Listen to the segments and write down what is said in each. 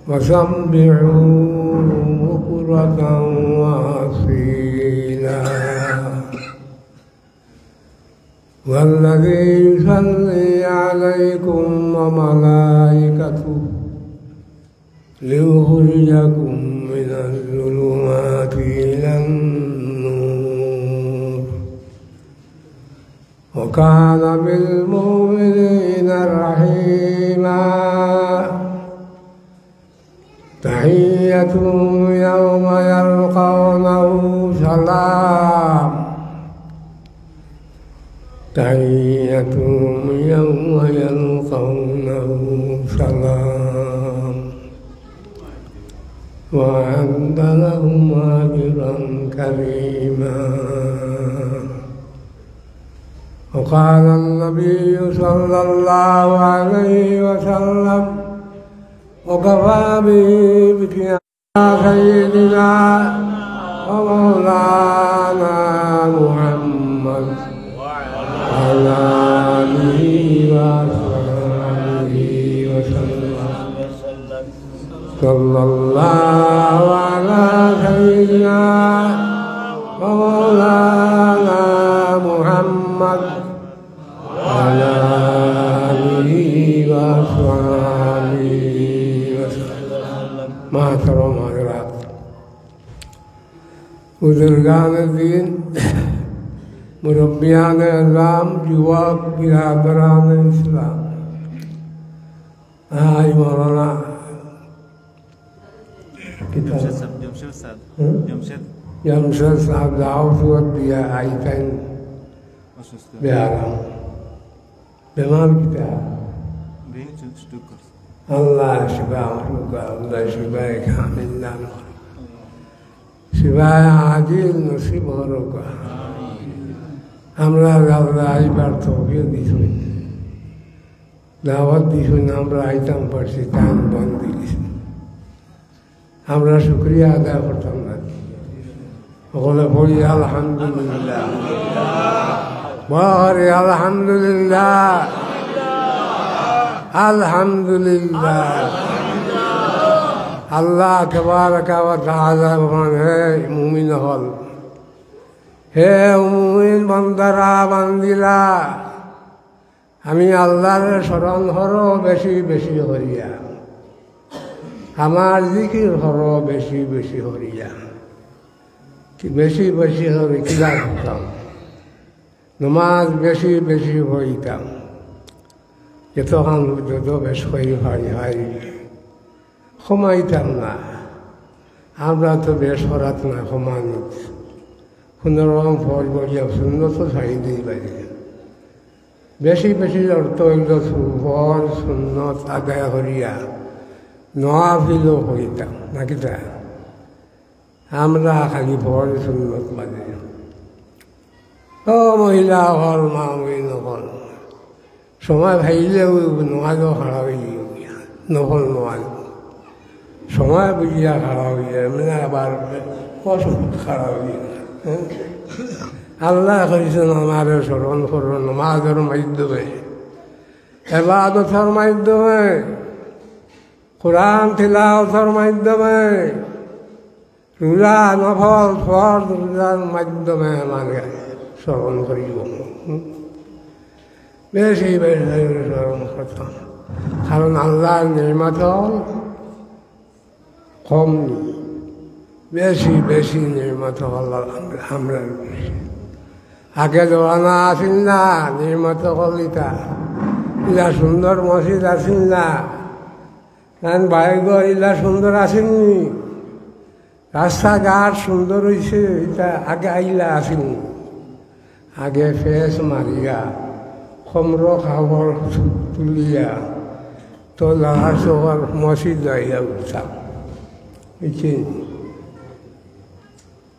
وسبحوه بكرة وأصيلا والذي يصلي عليكم وملائكته ليخرجكم من الظلمات إلى النور وكان بالمؤمنين رحيما تحيتهم يوم يلقونه سلام تحيتهم يوم يلقونه سلام وأعد لهم أجرا كريما وقال النبي صلى الله عليه وسلم وكفى به سيدنا ومولانا محمد وعلى آله وصحبه وسلم صلى الله على سيدنا ومولانا محمد وعلى آله وصحبه وسلم محترم حضرات بزرگان دین مربیان اعظام युवक बिरादरान इस्लाम आज मौलाना जमशेद साहब दावत दिया आई तन बिहाराम बीमार किताब अल्लाह शिफा का अल्लाह शिफा कामिल दान शिफा आजिल नसीब का আমরা আল্লাহ আইবার তৌফিক দিছুন দাওয়াত দিছুন আমরা আইতাম পারছি টাইম বন্ধ দিয়েছি আমরা শুকরিয়া আদায় করতাম না বলে বলি আলহামদুলিল্লাহ বলে আলহামদুলিল্লাহ আলহামদুলিল্লাহ আল্লাহ তাবারাকা ওয়া তাআলা বলেন হে মুমিন হল হে মুমিন বান্দারা বান্দিলা আমি আল্লাহর স্মরণ হরো বেশি বেশি হরিয়া আমার জিকির হরো বেশি বেশি হরিয়া কি বেশি বেশি হরি কিলা করতাম নমাজ বেশি বেশি হইতাম যতক্ষণ যত বেশ হই হয় হয় ক্ষমাইতাম না আমরা তো বেশ হরাত না ক্ষমা নিচ্ছি কোনোরকম ফল বলিয়া শূন্য তো ছাড়ি দিই পারি বেশি বেশি অর্থ হইল ফল শূন্যত আদায় হরিয়া নফিলও হইতাম নাকি তা আমরা খালি ফল শূন্যত বাজে ও মহিলা হল মা মহিলা হল সময় ভাইলেও নোয়াজও খারাপ হইলি নহল নোয়াজ সময় বুঝিয়া খারাপ হইয়া মানে আবার অসুখ খারাপ হইয়া আল্লাহ কইছেন আমার স্মরণ করুন নামাজের মাধ্যমে ইবাদতের মাধ্যমে কোরআন তিলাওয়াতের মাধ্যমে রোজা নফল ফরজ রোজার মাধ্যমে আমাকে স্মরণ করিব বেশি বেশি স্মরণ করতাম কারণ আল্লাহর নিয়ামত কম বেশি বেশি নির্মত হল আমরা আগে জমানা আসিল না নির্মত হলিতা ইলা সুন্দর মসজিদ আসিল না কারণ বাইক ইলা সুন্দর আসেননি রাস্তাঘাট সুন্দর হয়েছে এটা আগে আইলা আসেনি আগে ফেস মারিয়া খমর খাবার তুলিয়া তো লাহার চোখর মসজিদ যাইয়া উঠতাম বুঝছি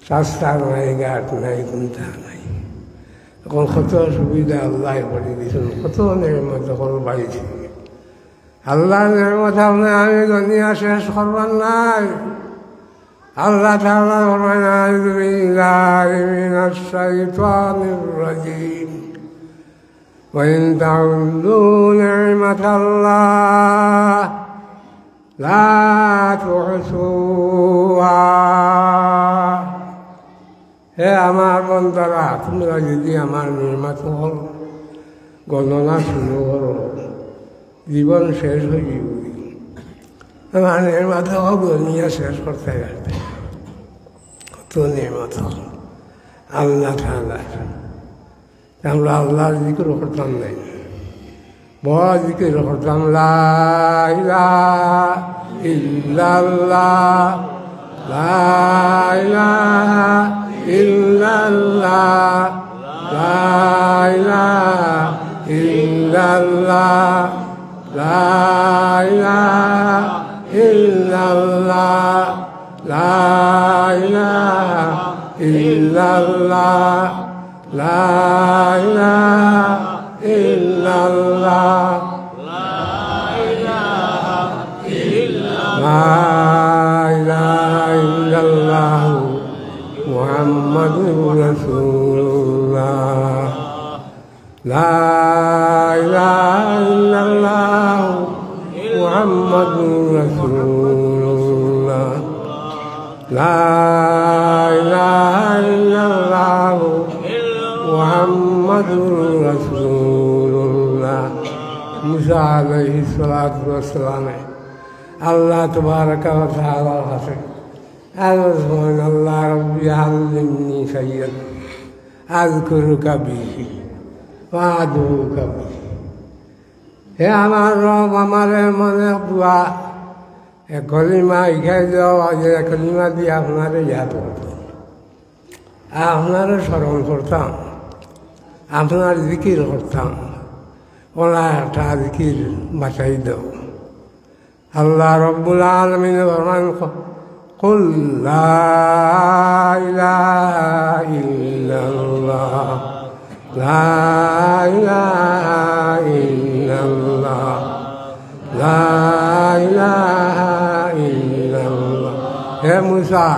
রাস্তা নাই ঘাট নাই কোনটা নাই এখন কত সুবিধা আল্লাহ করে দিয়েছেন কত নির্মত হল বাড়িছে আল্লাহ নির্মত আপনার আমি দুনিয়া শেষ করবার নাই আল্লাহ তাআলা বলেন আউযু বিল্লাহি মিনাশ শাইতানির রাজীম ওয়া ইন তাউদ্দু নি'মাতাল্লাহ লা তুহসুহা। হে আমার বন্দারা, তোমরা যদি আমার নির্মাত হল গণনা শুরু করো, জীবন শেষ হয়ে যাবে। আমার নির্মাত হল দুনিয়া শেষ করতে গেছে, কত নির্মাত হল আল্লাহ তাআলা। আমরা আল্লাহর জিকির করতাম নাই, বড় জিকির করতাম, লা ইলাহা ইল্লাল্লাহ, লা ইলাহা ইল্লাল্লাহ, লা ইলাহা ইল্লাল্লাহ, লা ইলাহা ইল্লাল্লাহ, লা ইলাহা ইল্লাল্লাহ, লা ইলাহা ইল্লাল্লাহ, লা ইলাহা ইল্লাল্লাহ মুহাম্মাদুর রাসূলুল্লাহ, লা ইলাহা ইল্লাল্লাহ মুহাম্মাদুর রাসূলুল্লাহ, লা ইলাহা ইল্লাল্লাহ মুহাম্মাদুর রাসূলুল্লাহ। মুসা আলাইহিস সালাতু ওয়াস সালাম আল্লাহ তাবারাকা ওয়া তাআলার কাছে আল্লাহ আল্লাহ রাব্বি আল্লিমনি শাইআন আযকুরুকা বিহি ওয়া আদউকা বিহি। হে আমার রব, আমার মনে দোয়া এক কলিমা শিখাই দাও, যে কলিমা দিয়ে আপনারে ইয়াদ করতাম, আপনারে স্মরণ করতাম, আপনার জিকির করতাম, ওলা একটা জিকির বাঁচাই দাও। আল্লাহ রব্বুল আলামিন ফরমান, কুল লা ইলাহা ইল্লাল্লাহ, লা ইলাহা ইল্লাল্লাহ, লা ইলাহা ইল্লাল্লাহ। হে মুসা,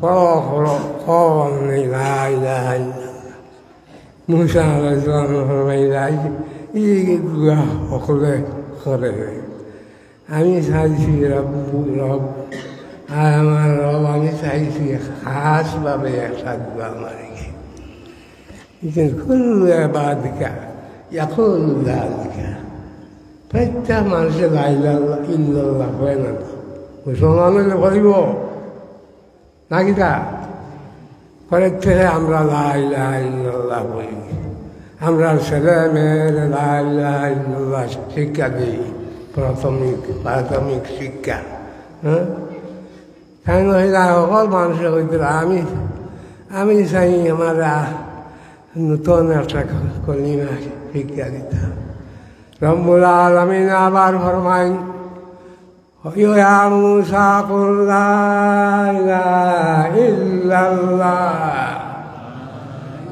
পড়ো পড়ো কোন লা ইলাহা ইল্লাল্লাহ। মুসা আলাইহিস সালাম ফরমাইলেন, এই দোয়া সকলে করে। আমি চাইছি রব্বু রব, আমার রব, আমি চাইছি খাসভাবে একটা দোয়া মারিকে, কুল্লু ইবাদিকা ইয়াকুলু যালিকা। প্রত্যেক মানুষের লা ইলাহা ইল্লাল্লাহ হয় না, মুসলমানের করিব নাকি তা করে থেকে আমরা লা ইলাহা ইল্লাল্লাহ বলি, আমরা ছেলে মেয়ের লা ইলাহা ইল্লাল্লাহ শিক্ষা দিই, প্রাথমিক শিক্ষা। হ্যাঁ, তাই মহিলা সকল মানুষের হইতে আমি চাই আমার নতুন একটা কলিমা শিক্ষা দিতাম। রব্বুল আলামিন আবার ফরমাইন, ইয়া মুসা কুল লা ইলাহা ইল্লাল্লাহ।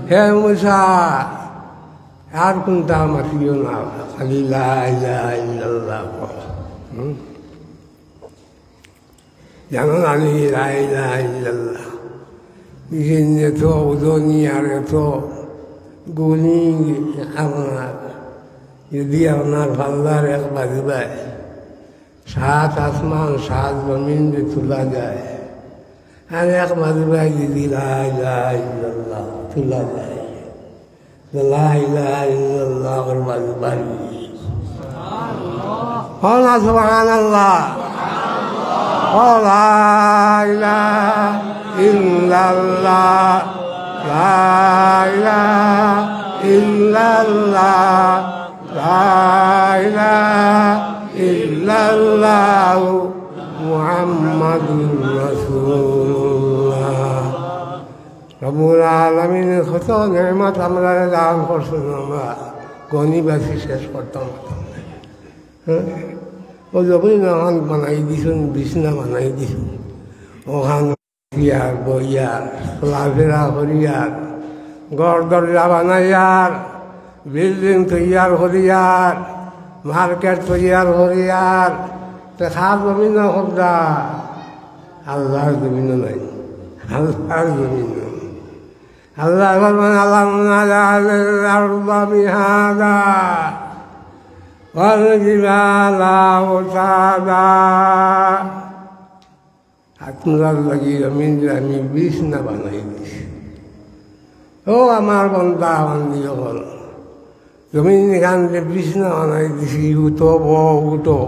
হে মুসা, আর কোনটা মাতিও না, খালি লা ইলাহা ইল্লাল্লাহ। জানো না, লা ইলাহা ইল্লাল্লাহ এত দুনিয়ার এত গুণী আপনার, যদি আপনার পাল্লার এক বাজবায় 7 আসমান 7 জমিন যে তোলা যায়, আর এক বাজবায় যদি লা ইলাহা ইল্লাল্লাহ তোলা যায়, লা ইলাহা ইল্লাল্লাহ বাজবাই না। সুবহানাল্লাহ, লা ইলাহা ইল্লাল্লাহ, লা ইলাহা ইল্লাল্লাহ, লা ইলাহা ইল্লাল্লাহ মুহাম্মাদুর রাসূলুল্লাহ। রব্বুল আলামিনের কত নেয়ামত আমরা দান করছেন, আমরা গণিবাসী শেষ করতাম। হ্যাঁ, ও জমি ওখান বানাই দিছুন, বিছনা বানাই দিছুন, ওখান ইয়ার বইয়ার চলাফেরা করিয়ার, ঘর দরজা বানাইয়ার, বিল্ডিং তৈয়ার করিয়ার, মার্কেট তৈয়ার করিয়ার, খার জমিন হদ্দা, আল্লাহর জমিন নাই, আল্লাহর জমিন। আল্লাহ আল্লাহ মিহাদা والجبال أوتادا আপনার লাগি জমিন আমি বিছনা বানাই দিছি ও আমার বন্ধা বান্ধি হল জমিন এখান থেকে বিছনা বানাই দিছি উঠো উঠো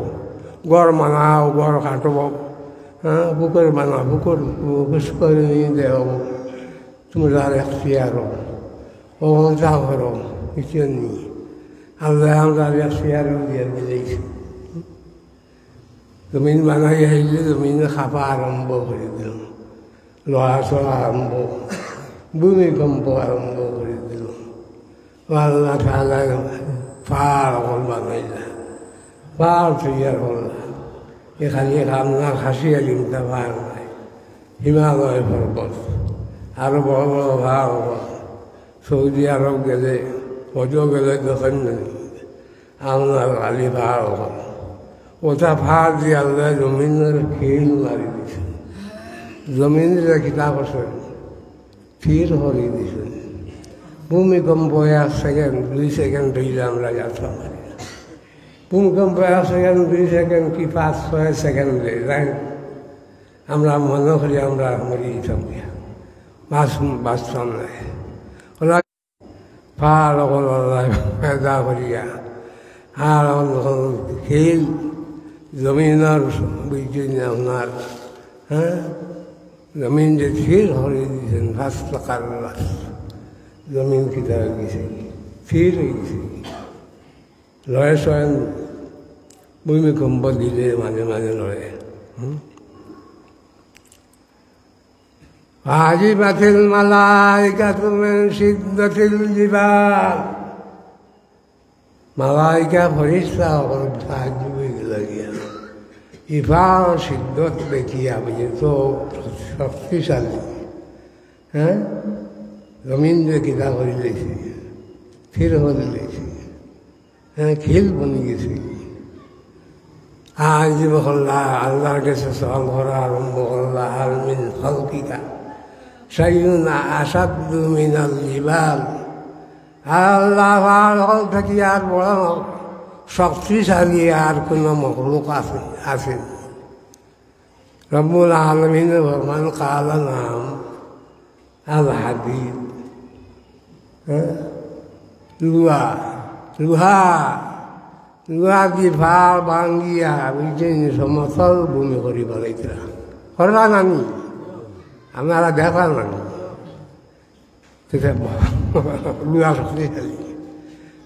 গড় বানাও গড় কাটব হ্যাঁ বুকের বানা বুকর বুস করে নিয়ে দেব তুমি আর এখতিয়ার ও যা করো কিছু নেই আল্লাহ আমরা এখতিয়ার দিয়ে দিয়েছি জমিন বানাই আহিলে জমিনে খাপা আৰম্ভ কৰি দিলোঁ লৰা চৰা আৰম্ভ ভূমিকম্প আৰম্ভ কৰি দিলোঁ আল্লাহ তাআলাই পাহাৰ অকল বানাইলা পাহাৰ তৈয়াৰ কৰলা এখানে কামনা খাচি আলিমটা পাহাৰ নাই হিমালয় পৰ্বত আৰু বড় বড় পাহাৰ সৌদি আৰব গেলে হজো গেলে দেখেন আপনার কালি পাহাড় অকল ওটা ফাঁক দিয়ে আল্লাহ জমিনের খেল মারি দিছে জমিনের কিতাব আছে স্থির হয়ে দিছে ভূমিকম্প 1 সেকেন্ড 2 সেকেন্ড হইলে আমরা যাত্রা পারি ভূমিকম্প 1 সেকেন্ড 2 সেকেন্ড কি 5-6 সেকেন্ড যাই আমরা মনে করি আমরা মরি যেতাম বাঁচতাম নাই ওরা পাহাড় অকল আল্লাহ পয়দা করিয়া আর খেল জমিনের বুঝছেন আপনার হ্যাঁ জমিন যে স্থির হয়ে দিয়েছেন ভাস্তাকার জমিন কিতা হয়ে গেছে স্থির হয়ে গেছে লড়ে স্বয়ং ভূমিকম্প দিলে মাঝে মাঝে লড়ে আজিবাতিল মালাইকাতু মিন সিদ্দাতিল জিবাল মালাইকা ফরিস্তা তাজ্জুবে লাগিয়া ইফার সিদ্ধত দেখিয়া বুঝে তো শক্তিশালী হ্যাঁ জমিন যে কিতা করে লেছি স্থির হয়ে লেছি হ্যাঁ খেল বনে গেছে আজ বহল্লা আল্লাহর কাছে সওয়াল করা আরম্ভ করলা আলমিন খালকিকা শাইউন আসাদু মিনাল জিবাল আল্লাহ থাকি আর বড় শক্তিশালী আর কোনো মখলুক আছে রব্বুল আলমিন ভগবান কালা নাম আল হাদিদ লোহা দি ভাল ভাঙিয়া বুঝছেন সমতল ভূমি করি বলাইছিলা করবা নানি আপনারা দেখা নানি সেটা লোহা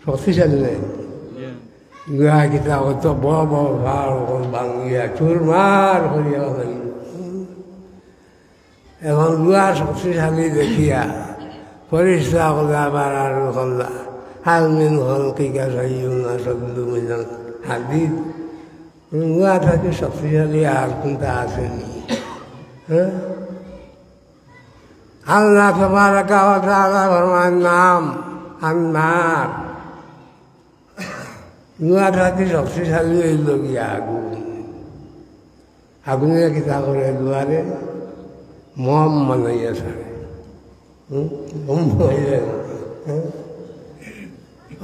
শক্তিশালী নেই লোহা কিতা অত বড় বড় ভাল ভাঙিয়া চুরমার করিয়া এখন লোহা শক্তিশালী দেখিয়া পরিষ্কার করলা আবার আর করলা হালমিন হলকিকা সাইয়ুনা সদ্দু মিনাল হাদিদ লোহা থাকে শক্তিশালী আর কোনটা আসেনি হ্যাঁ আল্লাহ তাবারাকা ওয়া তাআলা ফরমান নাম আন্নার লোহা থাকে শক্তিশালী হইল গিয়া আগুন আগুনে কিতা করে লোহারে মম বানাইয়া ছাড়ে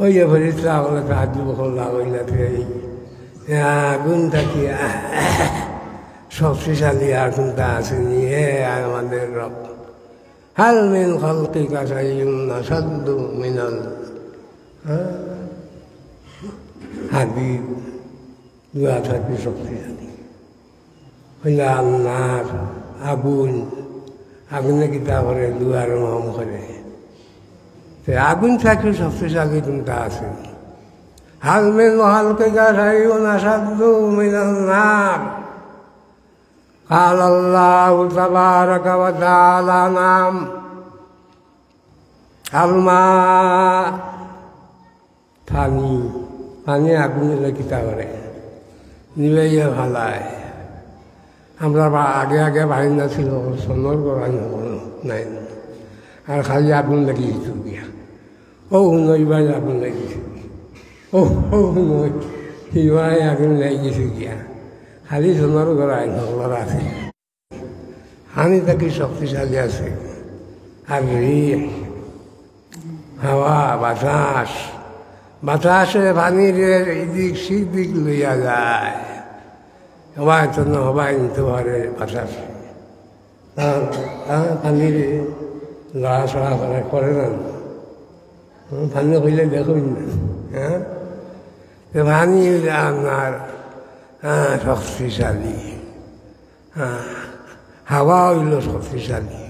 ওই যে ফরিস্তা বলে তাহাজ্জুদ করলা ওইলাতে আগুন থাকিয়া শক্তিশালী আগুনটা আসেনি হে আমাদের রব হাল মিন খালকিকা শাইউন আসাদ্দু মিনাল হাদিদ লোহা থাকে শক্তিশালী হইলা আন্নার আগুন আগুনে কিতা করে লোহার মম করে আগুন থাকলে শক্তিশালী কোনটা আছে হালমেন হালকিকা শাইউন আসাদ্দু মিনাল নার قال الله تبارك وتعالى نعم الماء পানি আগুনে কিতা করে নিবাইয়া ভালায় আমরা আগে আগে বাহিনা ছিল সোনার গড়াই নাই আর খালি আগুন লাগিয়েছি গিয়া ও নইবার আগুন লাগিয়েছি ও নই সিবাই আগুন লাগিয়েছি গিয়া খালি সোনার গড়াই নগর আছে হানি থাকি শক্তিশালী আছে আর হাওয়া বাতাস বাতাসে পানিরে এদিক সেদিক লইয়া যায়, হবাই তো না হবাই নিতে পারে বাতাসে, পানিরে লড়াচড়া করে না, পানি হইলে দেখুন না, হ্যাঁ পানি আপনার শক্তিশালী, হাওয়া হইল শক্তিশালী,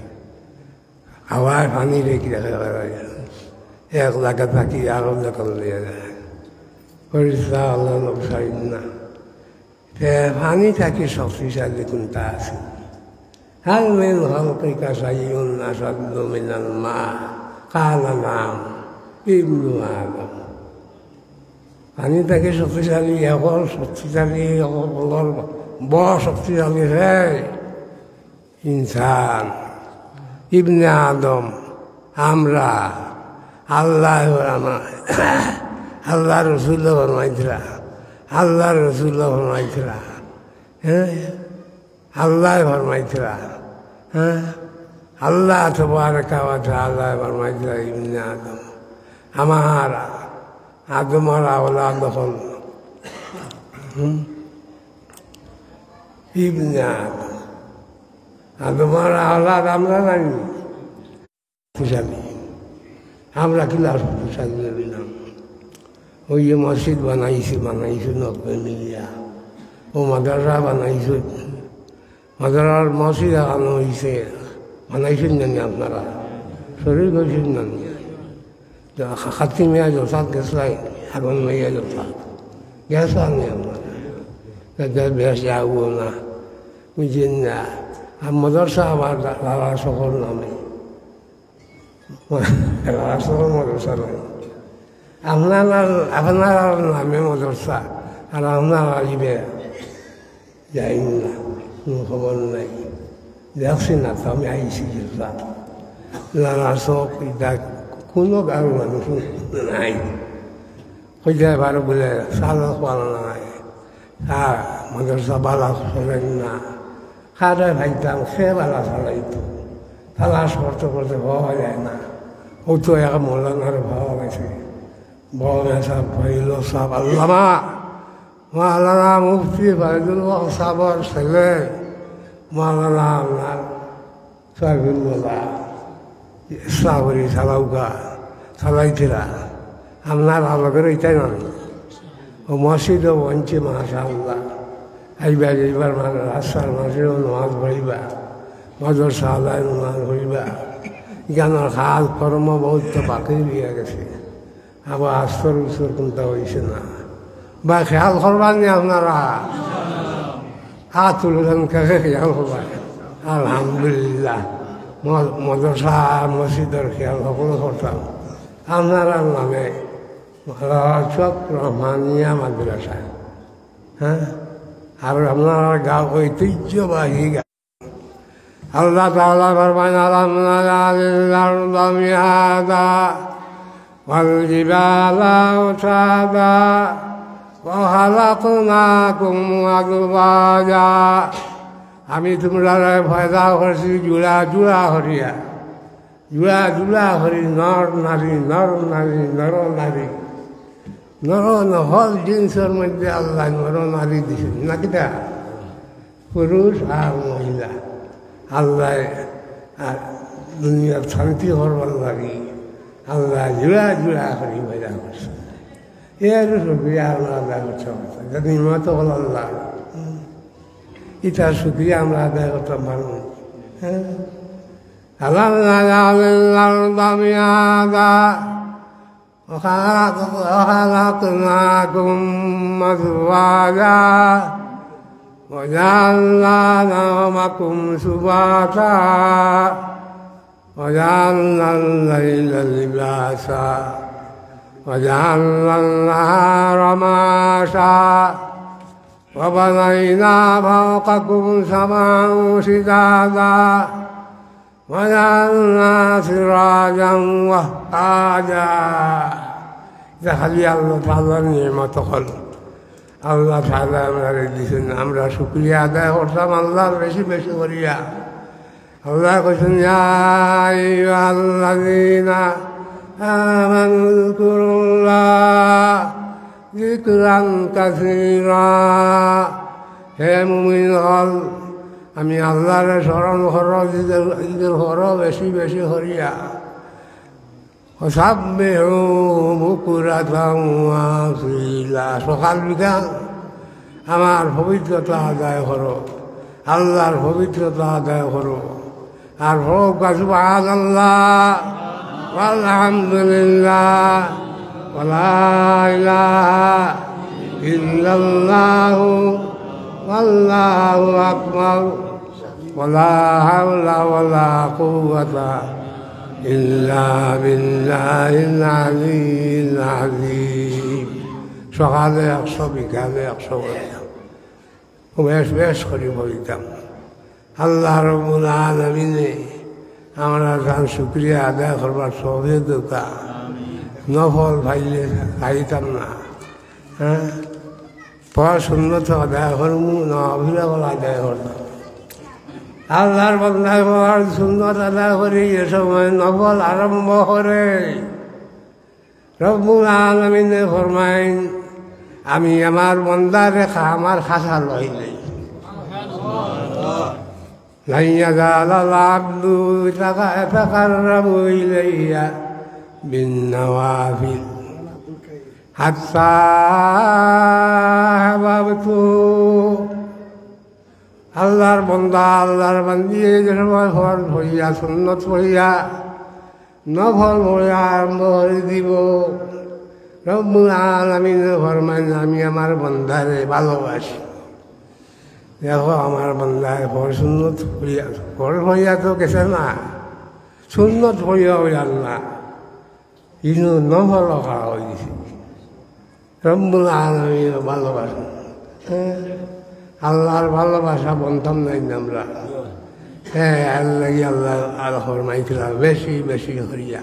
হাওয়ায় পানি রেখে দেখা যায়, এক জায়গা থাকি আরো জায়গা লিয়ে যায়, পরিষ্কার আল্লাহ নবসাই না, পানি থাকি শক্তিশালী কোনটা আছে, হাল মেন হলকা সাইয়ুন আসাদু মিনাল মা কালা নাম ইবনু আদম, পানি থাকি শক্তিশালী, এখন শক্তিশালী বড় শক্তিশালী হে ইনসান ইবনে আদম, আমরা আল্লাহ আল্লাহ রসুল্লাহ ফরমাইছিলা, আল্লাহ রসুল্লাহ ফরমাইছিলা, হ্যাঁ আল্লাহ ফরমাইছিলা, হ্যাঁ আল্লাহ তবারকা ওয়া তাআলা ফরমাইছিলা ইবনে আদম, আমার আদমের আওলাদ হল ইবনে আদম, আদমের আওলাদ আমরা জানি শক্তিশালী, আমরা কিলা শক্তিশালী দিলাম, ওই যে মসজিদ বানাইছি 90 মিলিয়া, ও মাদ্রাসা বানাইছে, মাদ্রাসার মসজিদ আনানো হয়েছে, বানাইছেন জানি আপনারা, শরীর গেছেন জানি, খাতি মেয়া যথাৎ গেছলাই, আগুন মেয়া যথাৎ গ্যাস আনি আপনারা, বেশ যাবো না বুঝছেন না, আর মাদ্রাসা আমার লালা সকল নামে, লালা সকল মাদ্রাসা নয়, আপনার নামে মাদ্রাসা, আর আপনার আসবে যাই না, কোনো খবর নাই, দেখছি না তো আমি আইসি লালা সব এটা কোনো কারো মানুষ নাই, হইতে পারে বলে সাদা পালা নাই, আর মাদ্রাসা বালা চলেন না, খারে ভাইতাম সে বালা চালাইতো, তালাশ করতে করতে পাওয়া যায় না, ও তো এক মৌলানার ভাবা গেছে, বড় সাহেব ভাইল সাহেব আল্লামা মাওলানা মুফতি ফাইজুল হক সাহেবের ছেলে মাওলানা আপনার সাইফুল্লাহ ইসলামী চালাউকা চালাইছিলা, আপনার ভালো করে এটাই নয়, ও মসজিদও বঞ্চে মাশাআল্লাহ, এইবার মানে রাস্তার মাসেও নামাজ পড়িবা, মাদ্রাসা আলায় নামাজ পড়িবা, জ্ঞানের হাল কর্ম বহুত বাকি দিয়ে গেছে, আবার আস্তর উস্তর কোনটা হয়েছে না, বা খেয়াল করবার নি আপনারা, হাত তুলবেন কাকে খেয়াল করবার, আলহামদুলিল্লাহ মাদ্রাসা মসজিদের খেয়াল সকল করতাম, আপনারা নামে চক রহমানিয়া মাদ্রাসা, হ্যাঁ আর আপনারা গাঁও ঐতিহ্যবাহী গান, আল্লাহ তাআলা ফরমান আলহামদুলিল্লাহ মিহাদা ওয়াল জিবালা উতাদা ওয়া খালাকনাকুম আযওয়াজা, আমি তোমরা পয়দা করছি জোড়া জোড়া হরিয়া, জোড়া জোড়া হরি, নর নারী নর নারী নর নারী, নর হল জিনিসের মধ্যে আল্লাহ নর নারী দিছেন না, কিটা পুরুষ আর মহিলা, আল্লাহ দুনিয়ার শান্তি হরবার লাগি আল্লাহ জোড়া জোড়া করি পয়দা করছে, এর শুক্রিয়া আমরা আদায় করতে পারছি, যদি নিমত হল আল্লাহ, এটার শুক্রিয়া আমরা আদায় করতে পারব, হ্যাঁ وخلقناكم أزواجا وجعلنا نومكم سباتا وجعلنا الليل لباسا وجعلنا النهار معاشا وبنينا فوقكم سبعا شدادا وجعلنا سراجا وهاجا, খালি আল্লাহ তাআলার নিয়ামত হল, আল্লাহ তাআলা আমরা দিয়েছেন, আমরা শুকরিয়া আদায় করতাম আল্লাহর বেশি বেশি করিয়া। আল্লাহ কইছেন ইয়া আইয়ুহাল্লাযীনা آمنوا اذكروا الله ذكرا كثيرا হে মুমিনগণ আমি আল্লাহর স্মরণ করো জিকির করো বেশি বেশি করিয়া সাব্বিহু বুকরাতাও ওয়া আসীলা সকাল বিকাল আমার পবিত্রতা আদায় করো আল্লাহর পবিত্রতা আদায় করো আর হোক সুবহানাল্লাহ আলহামদুলিল্লাহ ওয়ালা ইলাহা ইল্লাল্লাহু আল্লাহু আকবার ওয়ালা হাওলা ওয়ালা কুওয়াতা ইল্লা বিল্লাহিল আলিয়্যিল আযীম সকালে 100 বিকালে 100 বেশ বেশ করে বলিতাম আল্লাহ রাব্বুল আলামিনে আমরা তার শুকরিয়া আদায় করবার সবে দোকা নফল ভাইলে খাইতাম না হ্যাঁ পড়া সুন্নত আদায় করবো না অভিনয় আদায় করতাম আল্লাহর বন্ধায় পড়ার সুন্নত আদায় করি এ সময় নফল আরম্ভ করে রব্বুল আলামিনে ফরমাইন আমি আমার বন্দার রেখা আমার খাসা লইলে لن يزال العبد يتقرب إلي بالنوافل حتى أحببته আল্লাহর বন্দা আল্লাহর বান্দি ফল ভরিয়া সুন্নত ভরিয়া নফল ভরিয়া আরম্ভ করে দিব রব্বুল আলামিন ফরমান আমি আমার বন্দারে ভালোবাসি দেখো আমার বন্ধায় ফল সুন্নত ভরিয়া ফল ভরিয়া তো গেছে না সুন্নত ভরিয়া হইল না কিন্তু নফল রখা হয়েছে রব্বুল আলামিন ভালোবাসা আল্লাহর ভালোবাসা বন্ধন নাই আমরা হ্যাঁ আল্লাহ আল্লাহ আল্লাহ ফরমাইছিলাম বেশি বেশি করিয়া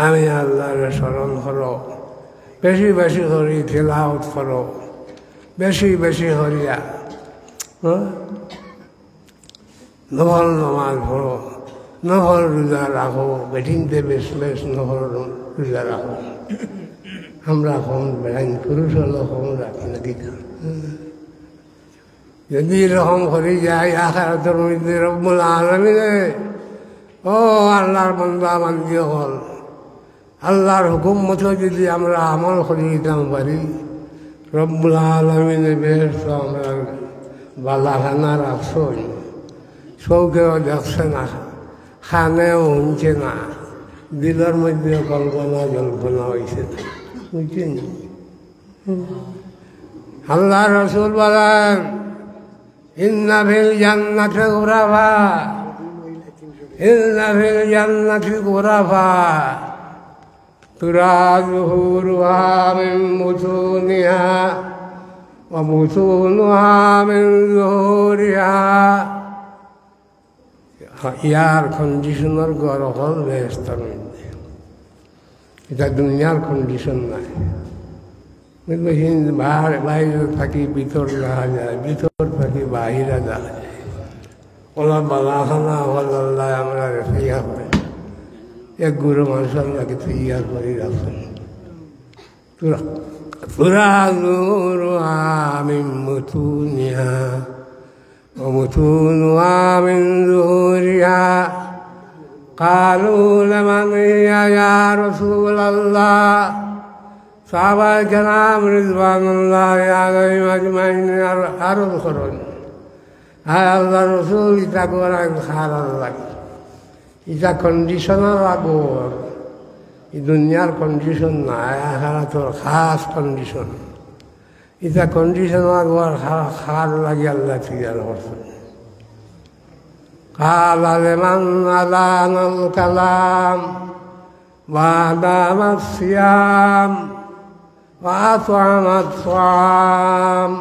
আমি আল্লাহর স্মরণ করো বেশি বেশি করি তেলাওয়াত করো বেশি বেশি করিয়া নফল নামাজ পড়ো নফল রোজা রাখো বেটিনতে বেশ বেশ নফল রোজা রাখো আমরা কম বেড়াইন পুরুষ হলো কম রাখি না দিকা যদি এরকম করে যাই আখিরাতের মধ্যে রব্বুল আলামিনে ও আল্লাহর বান্দা বান্দি হল আল্লাহর হুকুম মতো যদি আমরা আমল করে দিতাম পারি রব্বুল আলামিনে বেশ তো আমরা বালাখানা রাখছই চৌকেও দেখছে না খানেও শুনছে না দিলের মধ্যে কল্পনা জল্পনা হয়েছে বুঝছেন আল্লাহ রসুল বলেন ইন্না ফিল জান্নাতি গুরাফা ইন্না ফিল জান্নাতি গুরাফা তুরা যুহুরুহা মিন বুতুনিহা ওয়া বুতুনুহা মিন যুহুরিহা ইয়ার কন্ডিশনার ঘর হল বেহেশতের মধ্যে এটা দুনিয়ার কন্ডিশন নাই বাইরে থাকি ভিতর যাওয়া যায় ভিতর থাকি বাহিরা যাওয়া যায় ওলা বালাখানা হল আল্লাহ আমরা রেফাইয়া করে এক গুরু মানুষ আল্লাহকে তৈয়ার করে রাখছেন তুরা যুহুরুহা মিন বুতুনিহা ওয়া বুতুনুহা মিন যুহুরিহা قالوا لمن هي يا رسول الله সাহাবায়ে কেরাম রিজওয়ানুল্লাহি আলাইহিম আজমাইন আরজ করেন হ্যাঁ আল্লাহ রসুল ইটা করা খারাপ লাগে ইটা কন্ডিশনার আগর এই দুনিয়ার কন্ডিশন নাই আখিরাতের খাস কন্ডিশন ইটা কন্ডিশন আগর খার লাগে আল্লাহ তৈয়ার করছেন قال لمن أذان الكلام وأدام الصيام وأطعم الطعام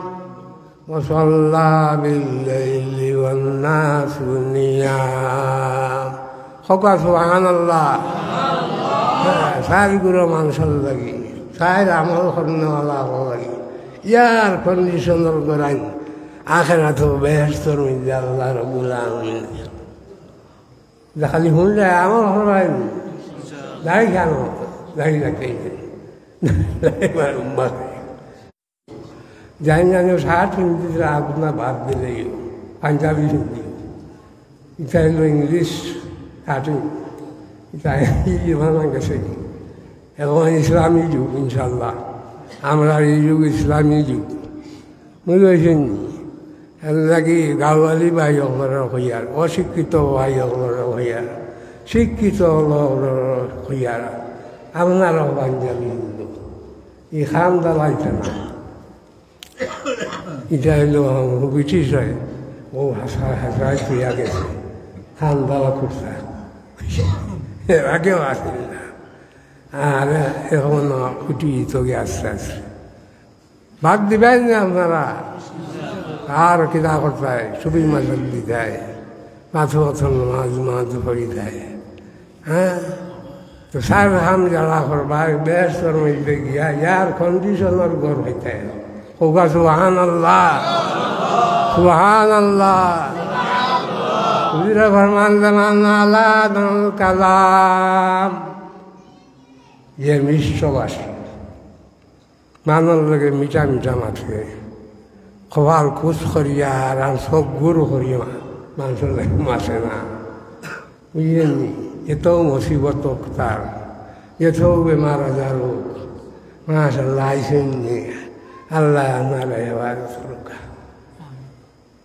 وصلى بالليل والناس نيام خلق سبحان الله ساري قرى من صلى ساري عمل خلنا الله والله ইয়ার কন্ডিশনার করাই আখিরাতে বেহেশতের মধ্যে আল্লাহ রাব্বুল আলামিন খালি শুনলে আমার হরাই দাড়ি কেন দাঁড়িয়ে রাখতেই জানি শার্ট হিন্দিতে আপনার বাদ দিলেই পাঞ্জাবি হিন্দি এটা হলো ইংলিশ কাটিং এটা ইমান গেছে এখন ইসলামী যুগ ইনশাল্লাহ আমরা এই যুগ ইসলামী যুগ বুঝেছেন লাগি গাঁওয়ালি ভাই হলের হইয়ার অশিক্ষিত ভাই হলের হইয়ার শিক্ষিত হইয়ার আপনারও পাঞ্জাবি হিন্দু এই খান দালাইতে না এটা হলো ব্রিটিশ হয় ও হাসায় তুইয়া গেছে খান দালা করছে এর আগেও আসেন না আর এখন উঠি তোকে আস্তে আস্তে ভাগ দিবেন না আপনারা আর কিনা করতে হয় ছবি মাঝে দিতে হয় মাথা মাছ ভরি দেয় হ্যাঁ তো সার হাম জ্বালা করবা বেস্তর মধ্যে গিয়া ইয়ার কন্ডিশনের ঘর হইতে হোকা সুবহান আল্লাহ সুবহান আল্লাহ ফরমান জামানা আলা কালাম যে মিশ্রবাসী মানুষ লোকে মিঠা মিঠা মাছে খোয়াল খুশ করিয়া আর সব গুরু করিয়া মানুষের লাগে মাছে না বুঝলেন এত মুসিবত তার এত বেমার আজার হোক মাশাল্লাহ আইসেন আল্লাহ আপনারা এবার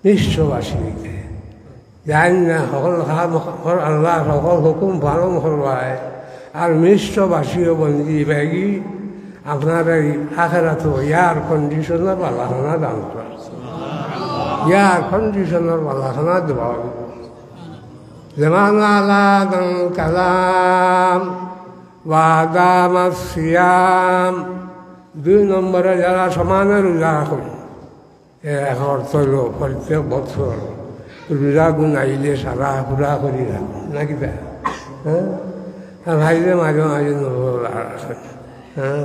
বিশ্ববাসীকে জানি না সকল আল্লাহ সকল হুকুম পালন করবায় আর মিশ্রবাসীও বন্দী ব্যাগি আপনার এই আখেরাত ইয়ার কন্ডিশনার বালাখানা দান করা ইয়ার কন্ডিশনার বালাখানা দেওয়া যেমন আলাদা কালাম ওয়াদাম সিয়াম 2 নম্বরে যারা সমানে রোজা রাখুন এক অর্থ হইল প্রত্যেক বছর রোজা গুণ আইলে সারা পুরা করি রাখুন নাকি তা হ্যাঁ আর ভাইলে মাঝে মাঝে রাখেন হ্যাঁ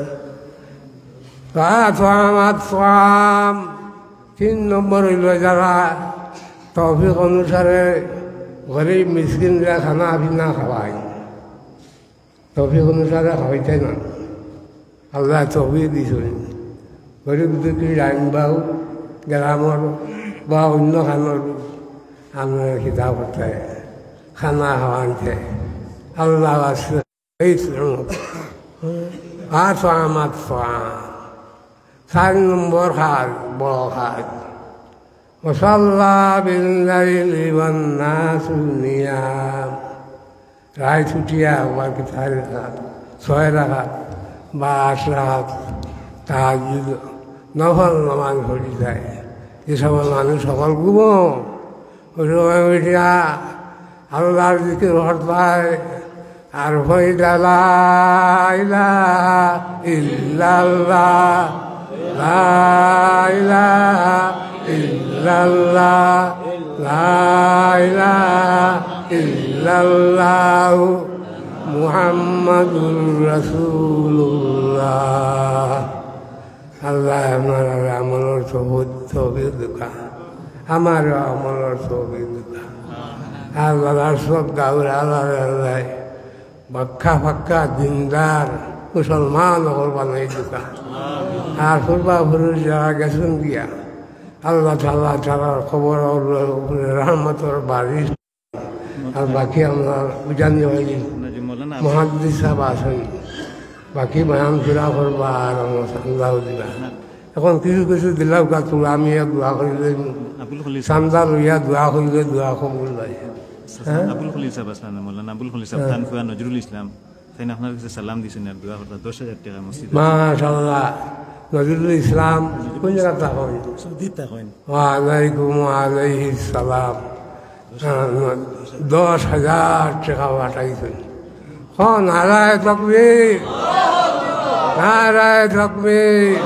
3 নম্বর হইল যারা তৌফিক অনুসারে গরিব মিসকিনরা খানা পিনা খাওয়ায় তৌফিক অনুসারে খাওয়াইতে না আল্লাহ তৌফিক দিয়েছেন গরিব দুঃখী রাইনবাও গ্রামর বা অন্য খানোর আমরা কিতাব করতে খানা খাওয়াইতে আল্লাহ আছে আমার 4 নম্বর খাত বড় খাত মশাল্লা বিল্লাইলি ওয়ান্নাসু নিয়াম রায় ছুটিয়া আবার কি 4 রাখাত 6 রাখাত বা 8 রাখাত তাহাজ্জুদ নফল নামাজ পড়ি যায় যে সকল মানুষ সকল ঘুমো ওই সময় উঠিয়া আল্লাহর দিকে রহত পায় আর হইলা লা ইলাহা ইল্লাল্লাহ লা ইলাহা ইল্লাল্লাহ লা ইলাহা ইল্লাল্লাহু মুহাম্মাদুর রাসূলুল্লাহ আল্লাহ আমার আমলের তৌফিক দিকা আমার আমলের তৌফিক দিকা আল্লাহ সব গাউর আল্লাহ আল্লাহ বাক্কা ফাক্কা দিনদার মুসলমান হল বানাই দিকা আর পূর্বাপুরুষ যারা গেছেন গিয়া আল্লাহ তাআলা তারার খবর রহমতর বারিশ আর বাকি আমরা জানি হয়নি মুহাদ্দিস সাহেব আছেন বাকি বয়ান ফিরা করবা আর আল্লাহ দিবা এখন কিছু কিছু দিলাম গাছ আমি দোয়া করিলে চান্দা লইয়া দোয়া করিলে দোয়া কবুল হয় আবুল খলিল সাহেব আসলাম মৌলানা আবুল খলিল সাহেব থানফুয়া নজরুল ইসলাম তাই আপনার কাছে সালাম দিয়েছেন আর দোয়া করতে 10,000 টাকা মসজিদ মাশাআল্লাহ নজরুল ইসলাম কোন জায়গাটা হয় সৌদিতে হয় ওয়ালাইকুম আলাইহিস সালাম 10,000 টাকা পাঠাইছেন নারায় তাকবীর নারায় তাকবীর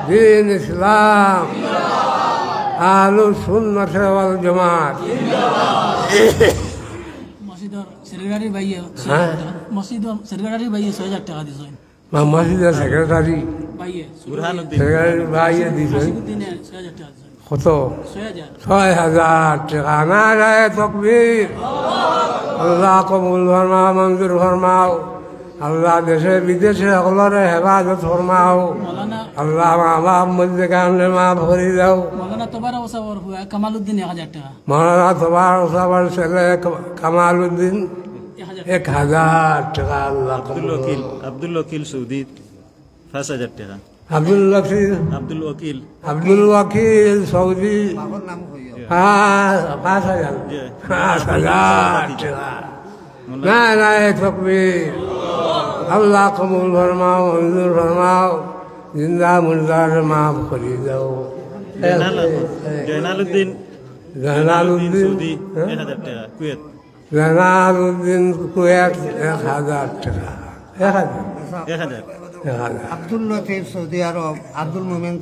দিন ইসলাম আহলুস সুন্নাহ ওয়াল জামাত মসজিদের সেক্রেটারি ভাইয়ে মসজিদের সেক্রেটারি ভাইয়ে 6,000 টাকা দিয়েছেন মসজিদের সেক্রেটারি ভাইয়ে সেক্রেটারি ভাইয়ে দিয়েছেন দিনে 6,000 টাকা দিয়েছেন কত 6,000 6,000 টাকা নারায় তাকবীর আল্লাহ কবুল ফরমাও, মঞ্জুর ফরমাও। আল্লাহ দেশে বিদেশে সকলের হেফাজত ফরমাও। মৌলানা আল্লাহ আমার মধ্যে কারণে মাফ করে দাও। মৌলানা তোবার ওসাবর হুয়া কামালউদ্দিন 1000 টাকা। মৌলানা তোমার সবার ছেলে কামাল উদ্দিন 1000 টাকা। আল্লাহ আব্দুল ওকিল সৌদি 5000 টাকা। আব্দুল লকিল, আব্দুল ওকিল আব্দুল ওয়াকিল সৌদি 5000 টাকা। না না তকবীর। আল্লাহ কবুল ফরমাও, মঞ্জুর ফরমাও। জিন্দা মুর্দার মাফ করে দাও। জয়নালউদ্দিন জালালউদ্দিন সৌদি 1000 টাকা। কুয়েত জালালউদ্দিন কুয়েত 1000 টাকা। 1000 1000। 1000। আব্দুল লতিফ সৌদি আরব, আব্দুল মোমেন